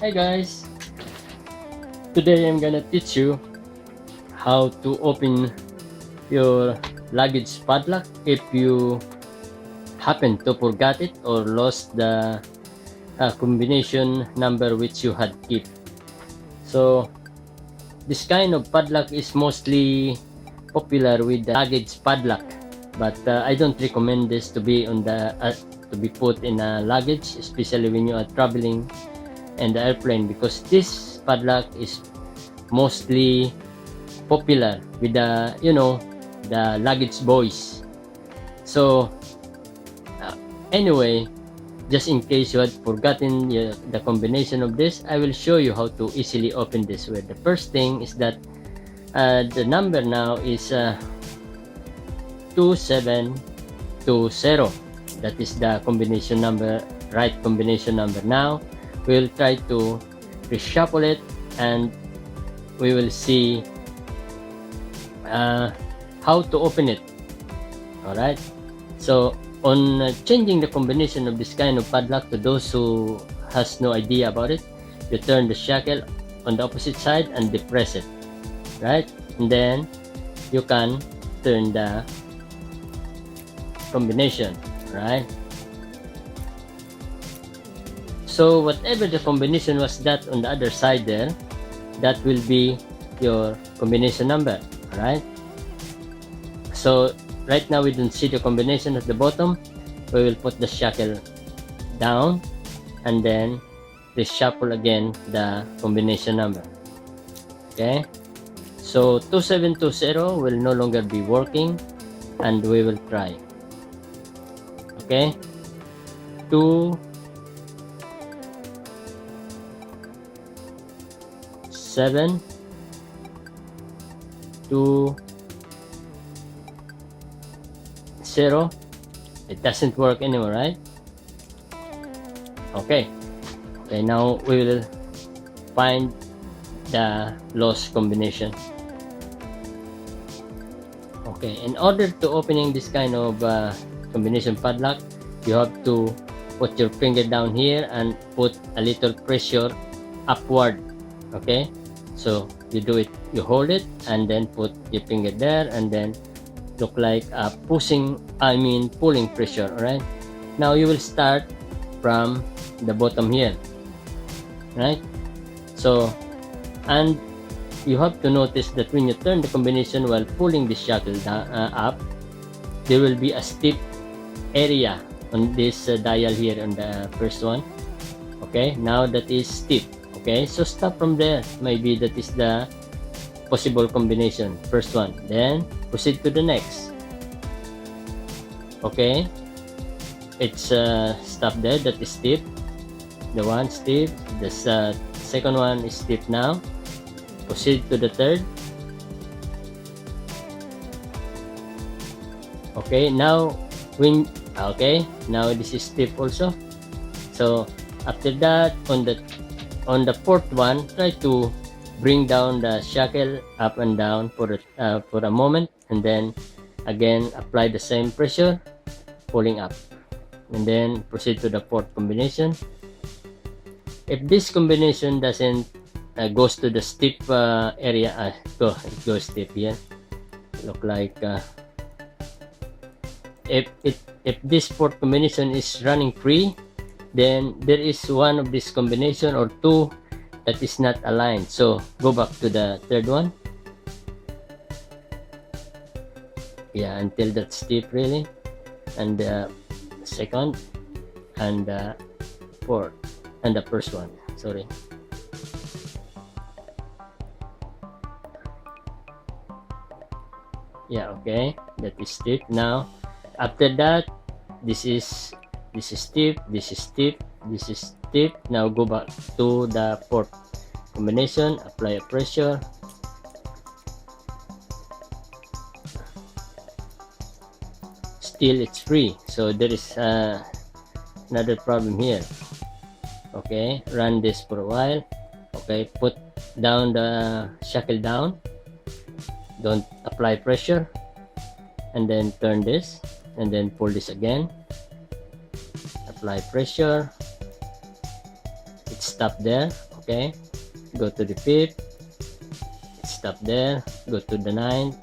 Hey guys, today I'm gonna teach you how to open your luggage padlock if you happen to forget it or lost the combination number which you had kept. So this kind of padlock is mostly popular with the luggage padlock, but I don't recommend this to be on the to be put in a luggage, especially when you are traveling in the airplane, because this padlock is mostly popular with the the luggage boys. So anyway, just in case you had forgotten the combination of this, I will show you how to easily open this. Where the first thing is that the number now is 2720. That is the combination number, right combination number. Now we'll try to reshuffle it and we will see how to open it. Alright, so on changing the combination of this kind of padlock, to those who has no idea about it, you turn the shackle on the opposite side and depress it, right? And then you can turn the combination, right? So whatever the combination was that on the other side there, that will be your combination number, right? So right now we don't see the combination at the bottom. We will put the shackle down and then reshuffle again the combination number. Okay, so 2720 will no longer be working, and we will try. Okay, 2 7 2 0. It doesn't work anymore, right? Okay, now we will find the lost combination. Okay, in order to opening this kind of combination padlock, you have to put your finger down here and put a little pressure upward. Okay, so you do it, you hold it and then put your finger there and then look like pulling pressure. All right, now you will start from the bottom here, right? So, and you have to notice that when you turn the combination while pulling the shackle up, there will be a steep area on this dial here on the first one. Okay, now that is steep. Okay, so stop from there. Maybe that is the possible combination, first one. Then proceed to the next. Okay, it's stop there. That is steep. The one steep. The second one is steep now. Proceed to the third. Okay, now now this is steep also. So after that, on the fourth one, try to bring down the shackle up and down for a moment, and then again apply the same pressure, pulling up, and then proceed to the fourth combination. If this combination doesn't goes to the steep area, it goes steep here. Look like if this fourth combination is running free, then there is one of this combination or two that is not aligned. So go back to the third one. Yeah, until that's steep really, and the second and the fourth and the first one. Sorry. Yeah, okay, that is steep. Now after that, this is steep, this is steep, this is steep. Now go back to the fourth combination, apply a pressure, still it's free, so there is another problem here. Okay, run this for a while. Okay, put down the shackle down, don't apply pressure, and then turn this and then pull this again, apply pressure, it stopped there. Okay, go to the 5th, stop there, go to the 9th,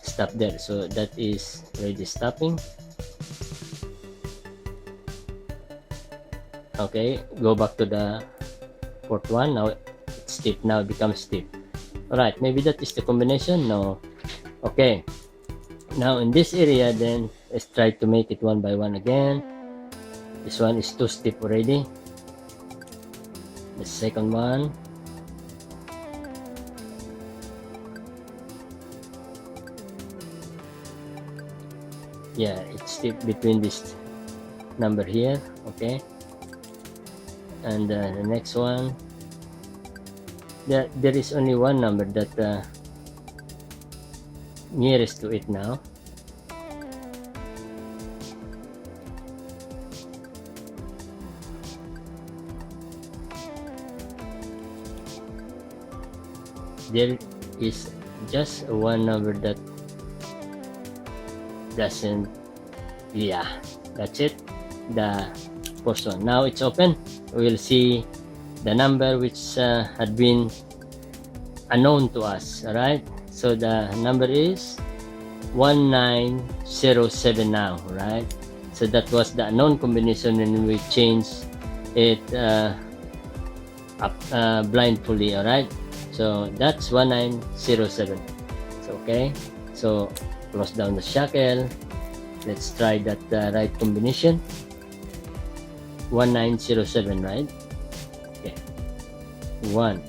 stop there. So that is already stopping. Okay, go back to the 4th one. Now it's steep, now it becomes steep. Alright, maybe that is the combination. No. Okay, now in this area, then let's try to make it one by one again. This one is too steep already. The second one, yeah, it's steep between this number here. Okay, and the next one, there is only one number that nearest to it now. There is just one number that doesn't. Yeah, that's it, the first one. Now it's open. We'll see the number which had been unknown to us. All right, so the number is 1907 now, right? So that was the unknown combination when we changed it blindly. All right, so that's 1907. So okay, so close down the shackle. Let's try that right combination. 1907, right? Okay, 1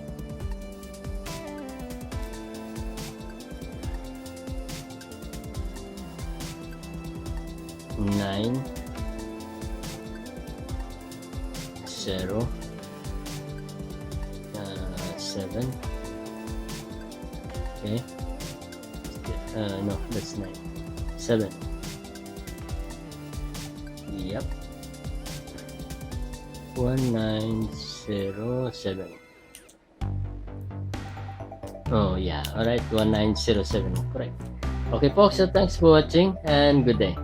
9 0 7. Okay, no, that's 9 7. Yep, 1907. Oh yeah, alright, 1907, correct. Okay folks, so thanks for watching and good day.